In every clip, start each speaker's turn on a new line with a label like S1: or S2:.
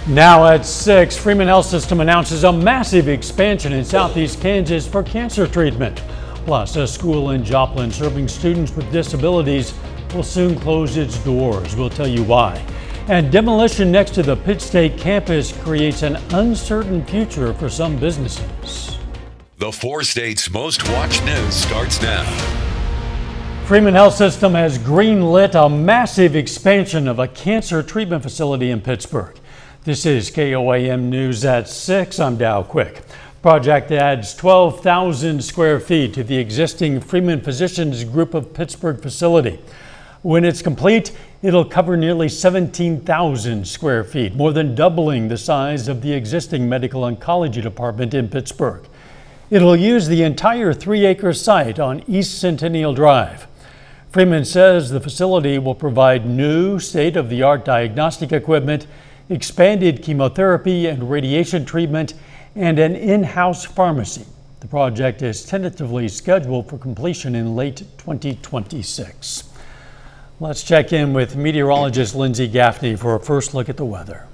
S1: Now at 6, Freeman Health System announces a massive expansion in southeast Kansas for cancer treatment. Plus, a school in Joplin serving students with disabilities will soon close its doors. We'll tell you why. And demolition next to the Pitt State campus creates an uncertain future for some businesses.
S2: The 4 states' most watched news starts now.
S1: Freeman Health System has greenlit a massive expansion of a cancer treatment facility in Pittsburgh. This is KOAM News at 6. I'm Dow Quick. Project adds 12,000 square feet to the existing Freeman Physicians Group of Pittsburgh facility. When it's complete, it'll cover nearly 17,000 square feet, more than doubling the size of the existing medical oncology department in Pittsburgh. It'll use the entire 3-acre site on East Centennial Drive. Freeman says the facility will provide new state-of-the-art diagnostic equipment, expanded chemotherapy and radiation treatment, and an in-house pharmacy. The project is tentatively scheduled for completion in late 2026. Let's check in with meteorologist Lindsay Gaffney for a first look at the weather.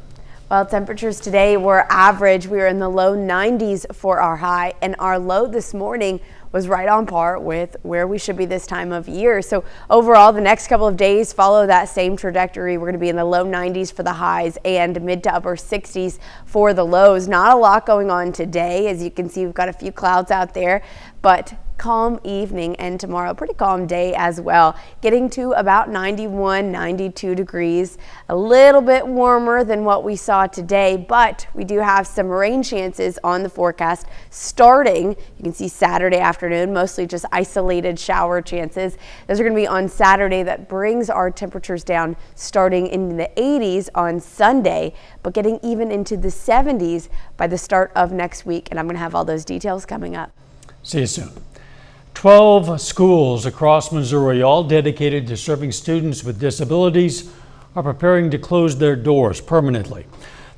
S3: Well, temperatures today were average. We were in the low 90s for our high, and our low this morning was right on par with where we should be this time of year. So overall, the next couple of days follow that same trajectory. We're going to be in the low 90s for the highs and mid to upper 60s for the lows. Not a lot going on today. As you can see, we've got a few clouds out there, but calm evening, and tomorrow pretty calm day as well, getting to about 91, 92 degrees, a little bit warmer than what we saw today, but we do have some rain chances on the forecast starting. You can see Saturday afternoon, mostly just isolated shower chances. Those are going to be on Saturday. That brings our temperatures down starting in the 80s on Sunday, but getting even into the 70s by the start of next week. And I'm going to have all those details coming up.
S1: See you soon. 12 schools across Missouri, all dedicated to serving students with disabilities, are preparing to close their doors permanently.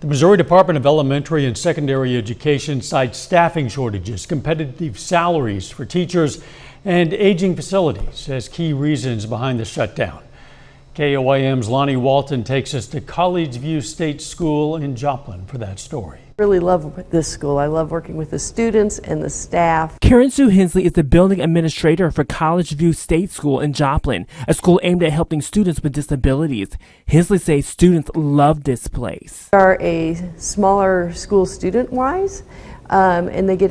S1: The Missouri Department of Elementary and Secondary Education cites staffing shortages, competitive salaries for teachers, and aging facilities as key reasons behind the shutdown. KOAM's Lonnie Walton takes us to College View State School in Joplin for that story.
S4: I really love this school. I love working with the students and the staff.
S5: Karen Sue Hensley is the building administrator for College View State School in Joplin, a school aimed at helping students with disabilities. Hensley says students love this place.
S4: We are a smaller school student-wise, and they get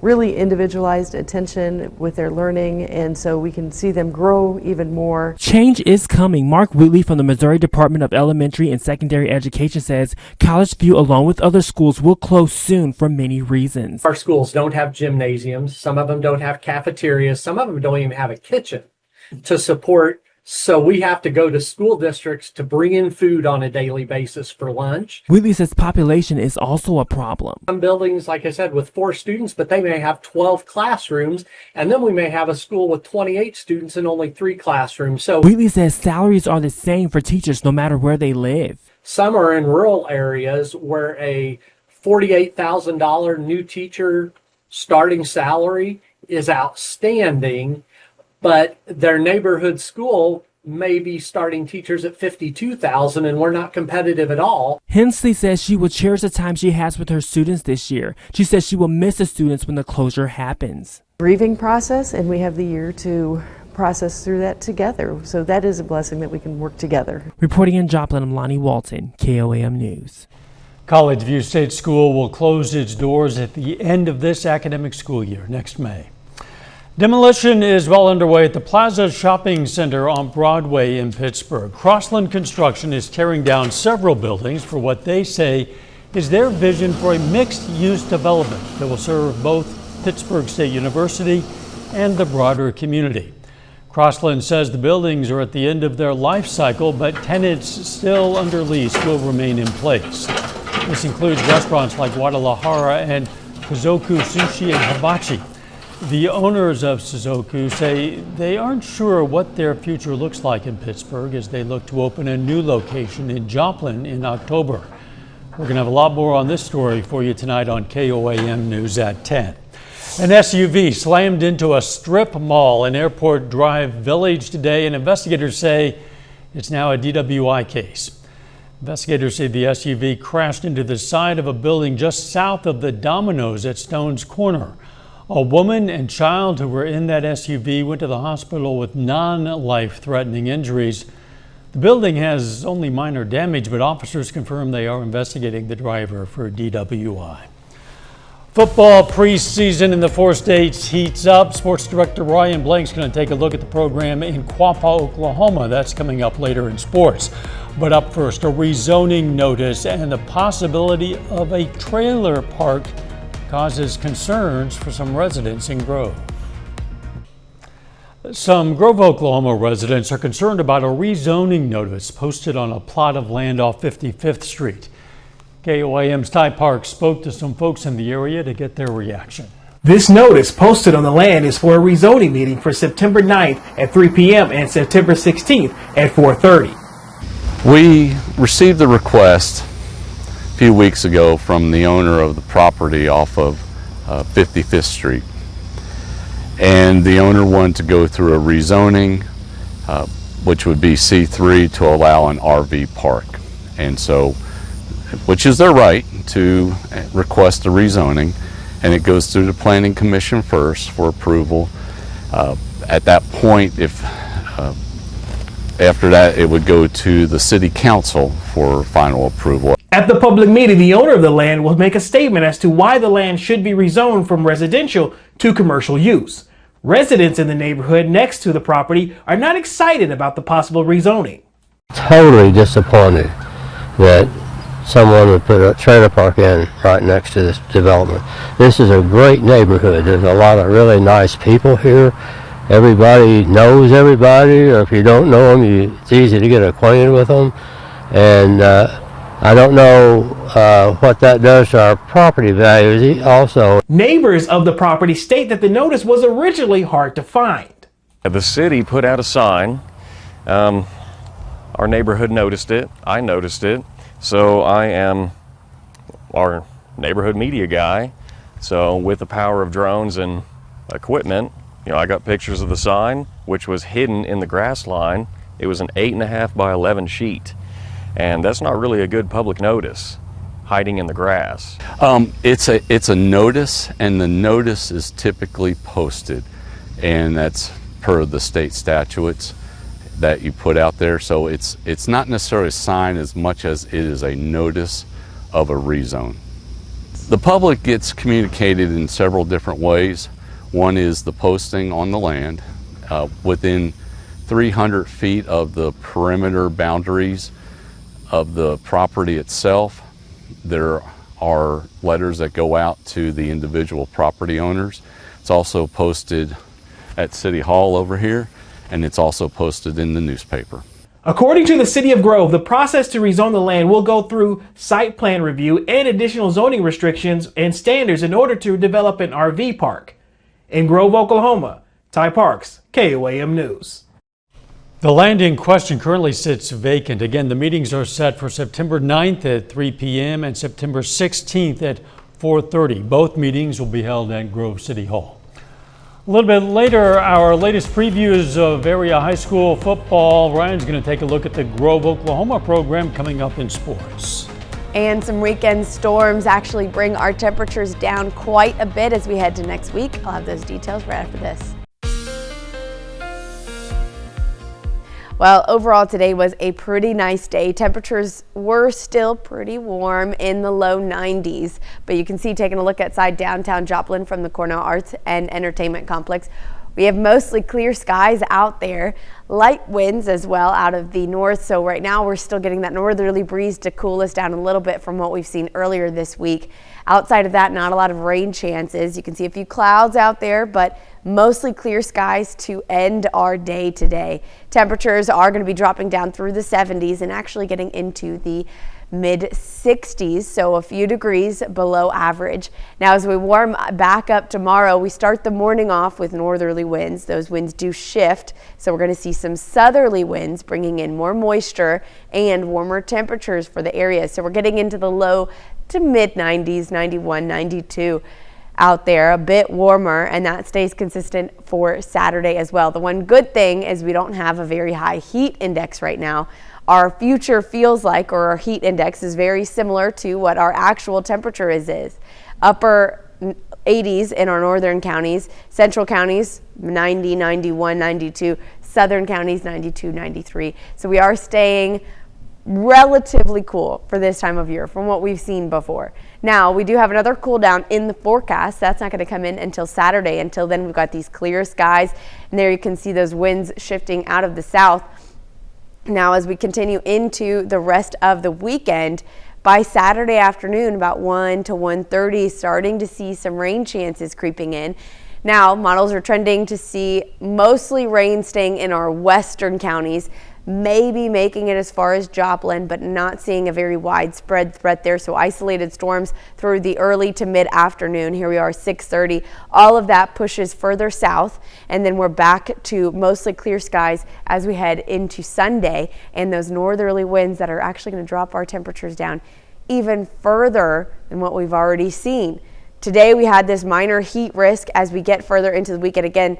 S4: really individualized attention with their learning, and so we can see them grow even more.
S5: Change is coming. Mark Wheatley from the Missouri Department of Elementary and Secondary Education says College View, along with other schools, will close soon for many reasons.
S6: Our schools don't have gymnasiums. Some of them don't have cafeterias. Some of them don't even have a kitchen to support. So we have to go to school districts to bring in food on a daily basis for lunch.
S5: Wheatley says population is also a problem.
S6: Some buildings, like I said, with 4 students, but they may have 12 classrooms. And then we may have a school with 28 students and only 3 classrooms. So
S5: Wheatley says salaries are the same for teachers no matter where they live.
S6: Some are in rural areas where a $48,000 new teacher starting salary is outstanding, but their neighborhood school may be starting teachers at $52,000, and we're not competitive at all.
S5: Hensley says she will cherish the time she has with her students this year. She says she will miss the students when the closure happens.
S4: Grieving process, and we have the year to process through that together. So that is a blessing that we can work together.
S5: Reporting in Joplin, I'm Lonnie Walton, KOAM News.
S1: College View State School will close its doors at the end of this academic school year, next May. Demolition is well underway at the Plaza Shopping Center on Broadway in Pittsburgh. Crossland Construction is tearing down several buildings for what they say is their vision for a mixed-use development that will serve both Pittsburgh State University and the broader community. Crossland says the buildings are at the end of their life cycle, but tenants still under lease will remain in place. This includes restaurants like Guadalajara and Kazoku Sushi and Hibachi. The owners of Suzoku say they aren't sure what their future looks like in Pittsburgh as they look to open a new location in Joplin in October. We're going to have a lot more on this story for you tonight on KOAM News at 10. An SUV slammed into a strip mall in Airport Drive Village today, and investigators say it's now a DWI case. Investigators say the SUV crashed into the side of a building just south of the Domino's at Stone's Corner. A woman and child who were in that SUV went to the hospital with non-life-threatening injuries. The building has only minor damage, but officers confirm they are investigating the driver for DWI. Football preseason in the 4 states heats up. Sports director Ryan Blank's going to take a look at the program in Quapaw, Oklahoma. That's coming up later in sports. But up first, a rezoning notice and the possibility of a trailer park causes concerns for some residents in Grove. Some Grove, Oklahoma residents are concerned about a rezoning notice posted on a plot of land off 55th Street. KOAM's Ty Park spoke to some folks in the area to get their reaction.
S7: This notice posted on the land is for a rezoning meeting for September 9th at 3 p.m. and September 16th at 4:30.
S8: We received a request a few weeks ago from the owner of the property off of 55th Street. And the owner wanted to go through a rezoning, which would be C3 to allow an RV park. And so, which is their right to request a rezoning, and it goes through the Planning Commission first for approval. At that point, if after that, it would go to the City Council for final approval.
S7: At the public meeting, the owner of the land will make a statement as to why the land should be rezoned from residential to commercial use. Residents in the neighborhood next to the property are not excited about the possible rezoning.
S9: Totally disappointed that someone would put a trailer park in right next to this development. This is a great neighborhood. There's a lot of really nice people here. Everybody knows everybody, or if you don't know them, it's easy to get acquainted with them. And I don't know what that does to our property values also.
S7: Neighbors of the property state that the notice was originally hard to find.
S10: The city put out a sign. Our neighborhood noticed it. I noticed it. So I am our neighborhood media guy. So with the power of drones and equipment, I got pictures of the sign, which was hidden in the grass line. It was an 8.5 by 11 sheet. And that's not really a good public notice, hiding in the grass.
S8: It's a notice, and the notice is typically posted, and that's per the state statutes that you put out there. So it's not necessarily a sign as much as it is a notice of a rezone. The public gets communicated in several different ways. One is the posting on the land within 300 feet of the perimeter boundaries of the property itself. There are letters that go out to the individual property owners. It's also posted at City Hall over here, and it's also posted in the newspaper.
S7: According to the City of Grove, the process to rezone the land will go through site plan review and additional zoning restrictions and standards in order to develop an RV park. In Grove, Oklahoma, Ty Parks, KOAM News.
S1: The land in question currently sits vacant. Again, the meetings are set for September 9th at 3 p.m. and September 16th at 4:30. Both meetings will be held at Grove City Hall. A little bit later, our latest previews of area high school football. Ryan's going to take a look at the Grove, Oklahoma program coming up in sports.
S3: And some weekend storms actually bring our temperatures down quite a bit as we head to next week. I'll have those details right after this. Well, overall today was a pretty nice day. Temperatures were still pretty warm in the low 90s, but you can see, taking a look outside downtown Joplin from the Cornell Arts and Entertainment Complex, we have mostly clear skies out there, light winds as well out of the north. So right now we're still getting that northerly breeze to cool us down a little bit from what we've seen earlier this week. Outside of that, not a lot of rain chances. You can see a few clouds out there, but mostly clear skies to end our day today. Temperatures are going to be dropping down through the 70s and actually getting into the mid 60s, so a few degrees below average. Now as we warm back up tomorrow, we start the morning off with northerly winds. Those winds do shift, so we're going to see some southerly winds bringing in more moisture and warmer temperatures for the area. So we're getting into the low to mid 90s, 91, 92 out there, a bit warmer, and that stays consistent for Saturday as well. The one good thing is we don't have a very high heat index right now. our future feels like, or our heat index is very similar to what our actual temperature is. Upper 80s in our northern counties, central counties 90, 91, 92, southern counties 92, 93. So we are staying relatively cool for this time of year from what we've seen before. Now, we do have another cool down in the forecast. That's not going to come in until Saturday. Until then, we've got these clear skies, and there you can see those winds shifting out of the south. Now, as we continue into the rest of the weekend, by Saturday afternoon, about 1 to 1:30, starting to see some rain chances creeping in. Now, models are trending to see mostly rain staying in our western counties, maybe making it as far as Joplin, but not seeing a very widespread threat there. So isolated storms through the early to mid-afternoon. Here we are, 6:30. All of that pushes further south, and then we're back to mostly clear skies as we head into Sunday, and those northerly winds that are actually going to drop our temperatures down even further than what we've already seen. Today we had this minor heat risk as we get further into the weekend. Again,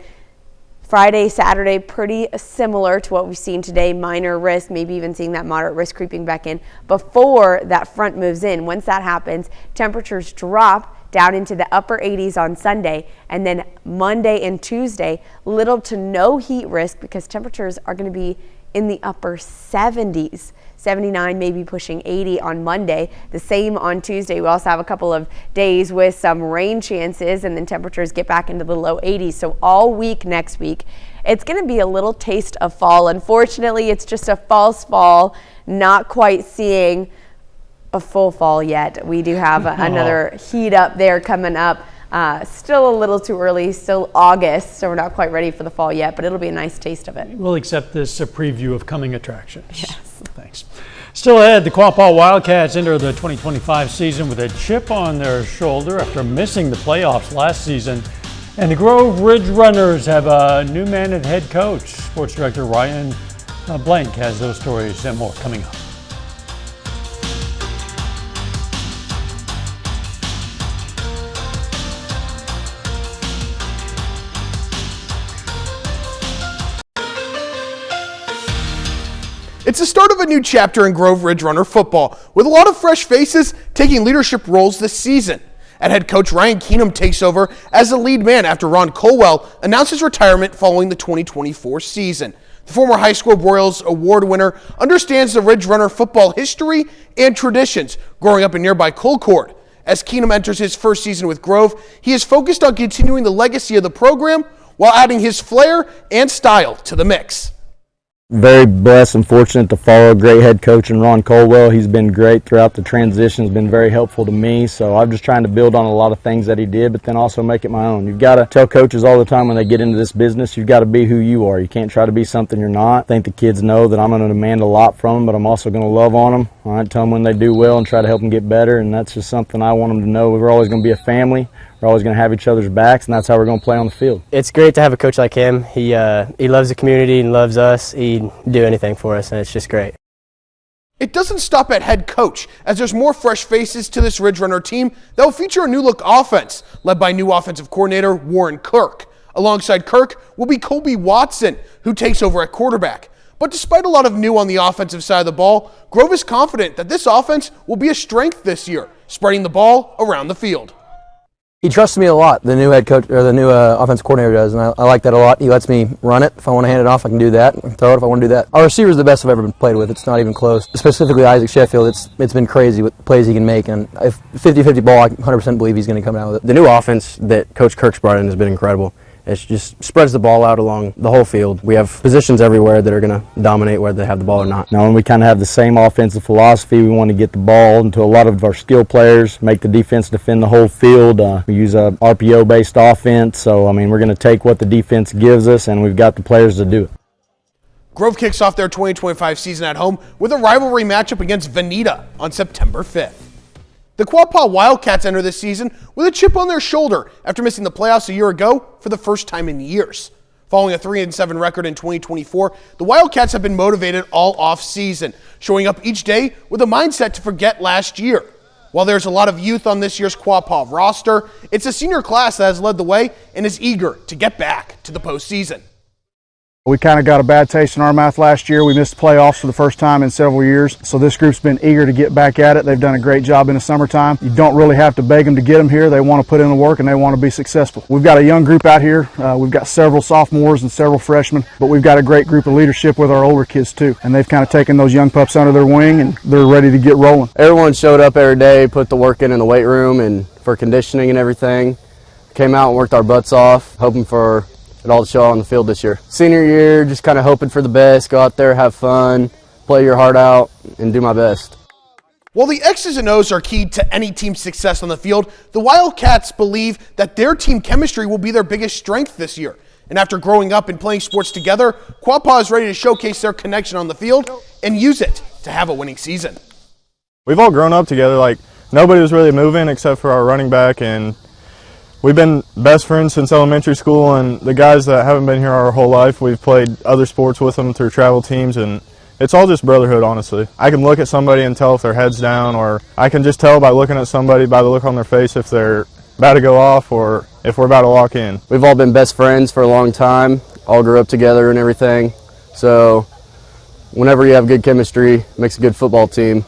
S3: Friday, Saturday, pretty similar to what we've seen today. Minor risk, maybe even seeing that moderate risk creeping back in before that front moves in. Once that happens, temperatures drop down into the upper 80s on Sunday, and then Monday and Tuesday, little to no heat risk because temperatures are going to be in the upper 70s. 79, maybe pushing 80 on Monday. The same on Tuesday. We also have a couple of days with some rain chances, and then temperatures get back into the low 80s. So all week next week, it's going to be a little taste of fall. Unfortunately, it's just a false fall, not quite seeing a full fall yet. We do have another heat up there coming up. Still a little too early, still August, so we're not quite ready for the fall yet, but it'll be a nice taste of it.
S1: We'll accept this a preview of coming attractions. Yes. Thanks. Still ahead, the Quapaw Wildcats enter the 2025 season with a chip on their shoulder after missing the playoffs last season. And the Grove Ridge Runners have a new man at head coach. Sports Director Ryan Blank has those stories and more coming up.
S11: It's the start of a new chapter in Grove Ridge Runner football, with a lot of fresh faces taking leadership roles this season. And head coach Ryan Keenum takes over as the lead man after Ron Colwell announced his retirement following the 2024 season. The former high school Royals Award winner understands the Ridge Runner football history and traditions, growing up in nearby Colcord. As Keenum enters his first season with Grove, he is focused on continuing the legacy of the program while adding his flair and style to the mix.
S12: Very blessed and fortunate to follow a great head coach in Ron Colwell. He's been great throughout the transition, has been very helpful to me. So I'm just trying to build on a lot of things that he did, but then also make it my own. You've got to tell coaches all the time when they get into this business, you've got to be who you are. You can't try to be something you're not. I think the kids know that I'm going to demand a lot from them, but I'm also going to love on them. All right, tell them when they do well and try to help them get better, and that's just something I want them to know. We're always going to be a family. We're always going to have each other's backs, and that's how we're going to play on the field.
S13: It's great to have a coach like him. He loves the community and loves us. He'd do anything for us, and it's just great.
S11: It doesn't stop at head coach, as there's more fresh faces to this Ridge Runner team that will feature a new-look offense, led by new offensive coordinator Warren Kirk. Alongside Kirk will be Colby Watson, who takes over at quarterback. But despite a lot of new on the offensive side of the ball, Grove is confident that this offense will be a strength this year, spreading the ball around the field.
S13: He trusts me a lot, the new head coach or the new offensive coordinator does, and I like that a lot. He lets me run it. If I want to hand it off, I can do that. I can throw it if I want to do that. Our receiver is the best I've ever been played with. It's not even close. Specifically, Isaac Sheffield, it's been crazy with plays he can make, and if 50-50 ball, I 100% believe he's going to come out with it. The new offense that Coach Kirk's brought in has been incredible. It just spreads the ball out along the whole field. We have positions everywhere that are going to dominate whether they have the ball or not.
S12: Now, when we kind of have the same offensive philosophy, we want to get the ball into a lot of our skill players, make the defense defend the whole field. We use a RPO-based offense, so, I mean, we're going to take what the defense gives us, and we've got the players to do it.
S11: Grove kicks off their 2025 season at home with a rivalry matchup against Veneta on September 5th. The Quapaw Wildcats enter this season with a chip on their shoulder after missing the playoffs a year ago for the first time in years. Following a 3-7 record in 2024, the Wildcats have been motivated all off-season, showing up each day with a mindset to forget last year. While there's a lot of youth on this year's Quapaw roster, it's a senior class that has led the way and is eager to get back to the postseason.
S12: We kind of got a bad taste in our mouth last year. We missed the playoffs for the first time in several years. So this group's been eager to get back at it. They've done a great job in the summertime. You don't really have to beg them to get them here. They want to put in the work and they want to be successful. We've got a young group out here. We've got several sophomores and several freshmen, but we've got a great group of leadership with our older kids too. And they've kind of taken those young pups under their wing and they're ready to get rolling.
S13: Everyone showed up every day, put the work in the weight room and for conditioning and everything. Came out and worked our butts off, hoping for it all to show on the field this year. Senior year, just kind of hoping for the best, go out there, have fun, play your heart out, and do my best.
S11: While the X's and O's are key to any team's success on the field, the Wildcats believe that their team chemistry will be their biggest strength this year. And after growing up and playing sports together, Quapaw is ready to showcase their connection on the field and use it to have a winning season.
S14: We've all grown up together. Like, nobody was really moving except for our running back, and we've been best friends since elementary school, and the guys that haven't been here our whole life, we've played other sports with them through travel teams, and it's all just brotherhood, honestly. I can look at somebody and tell if their head's down, or I can just tell by looking at somebody by the look on their face if they're about to go off or if we're about to walk in.
S13: We've all been best friends for a long time, all grew up together and everything, so whenever you have good chemistry, it makes a good football team.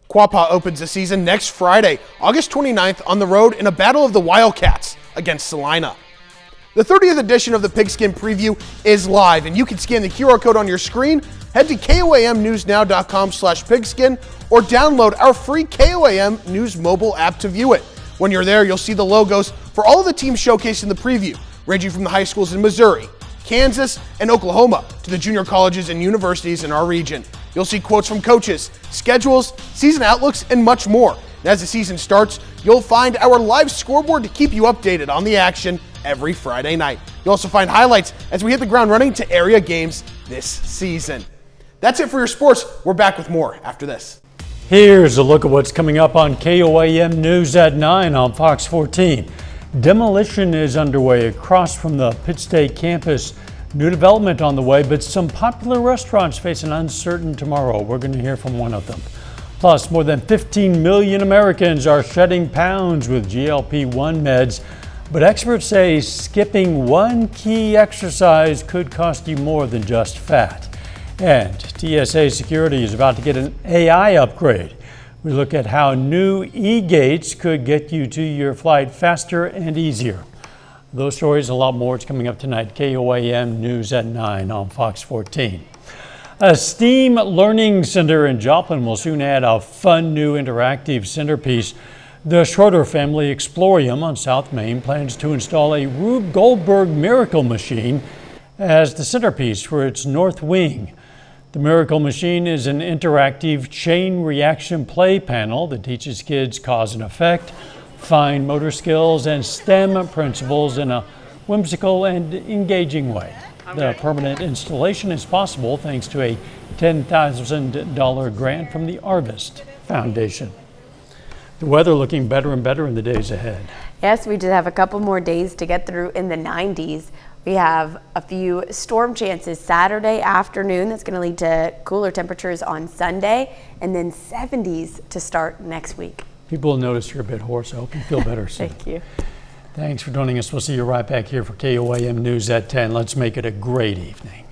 S11: Quapaw opens the season next Friday, August 29th, on the road in a battle of the Wildcats against Salina. The 30th edition of the Pigskin Preview is live, and you can scan the QR code on your screen, head to koamnewsnow.com/pigskin, or download our free KOAM News mobile app to view it. When you're there, you'll see the logos for all of the teams showcased in the preview, ranging from the high schools in Missouri, Kansas, and Oklahoma to the junior colleges and universities in our region. You'll see quotes from coaches, schedules, season outlooks, and much more. And as the season starts, you'll find our live scoreboard to keep you updated on the action every Friday night. You'll also find highlights as we hit the ground running to area games this season. That's it for your sports. We're back with more after this.
S1: Here's a look at what's coming up on KOAM News at 9 on Fox 14. Demolition is underway across from the Pitt State campus. New development on the way, but some popular restaurants face an uncertain tomorrow. We're going to hear from one of them. Plus, more than 15 million Americans are shedding pounds with GLP-1 meds, but experts say skipping one key exercise could cost you more than just fat. And TSA security is about to get an AI upgrade. We look at how new e-gates could get you to your flight faster and easier. Those stories and a lot more. It's coming up tonight. KOAM News at 9 on Fox 14. A STEAM Learning Center in Joplin will soon add a fun new interactive centerpiece. The Schroeder family Explorium on South Main plans to install a Rube Goldberg Miracle Machine as the centerpiece for its north wing. The Miracle Machine is an interactive chain reaction play panel that teaches kids cause and effect, fine motor skills, and STEM principles in a whimsical and engaging way. The permanent installation is possible thanks to a $10,000 grant from the Arvist Foundation. The weather looking better and better in the days ahead.
S3: Yes, we did have a couple more days to get through in the 90s. We have a few storm chances Saturday afternoon. That's going to lead to cooler temperatures on Sunday, and then 70s to start next week.
S1: People will notice you're a bit hoarse. I hope you feel better soon.
S3: Thank you.
S1: Thanks for joining us. We'll see you right back here for KOAM News at 10. Let's make it a great evening.